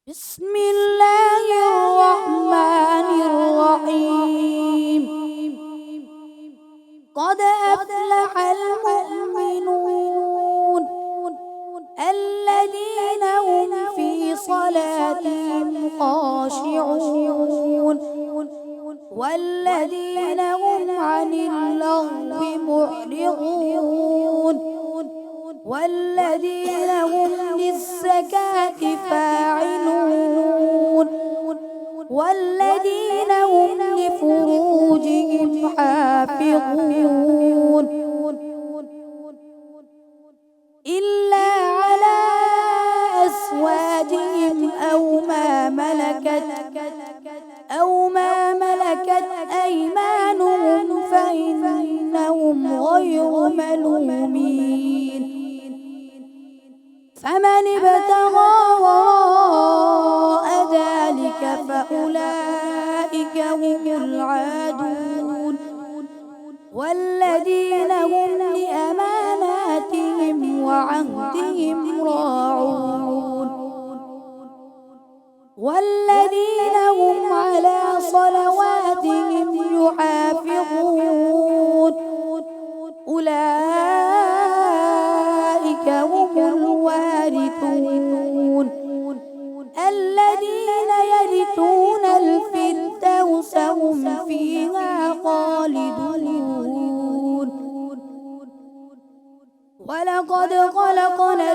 بسم الله الرحمن الرحيم. قد أفلح المؤمنون الذين هم في صلاتهم خاشعون والذين هم عن اللغو معرضون والذين هم للزكاة فاعلون والذين هم لفروجهم حافظون إلا على أزواجهم أو ما ملكت أيمانهم فإنهم غير ملومين. فمن ابتغى وراء ذلك فأولئك هم العادون والذين هم لأماناتهم وعهدهم راعون والذين هم على صلواتهم يحافظون أولئك هم الوارثون الذين يرثون الفردوس هم فيها خالدون. ولقد خلقنا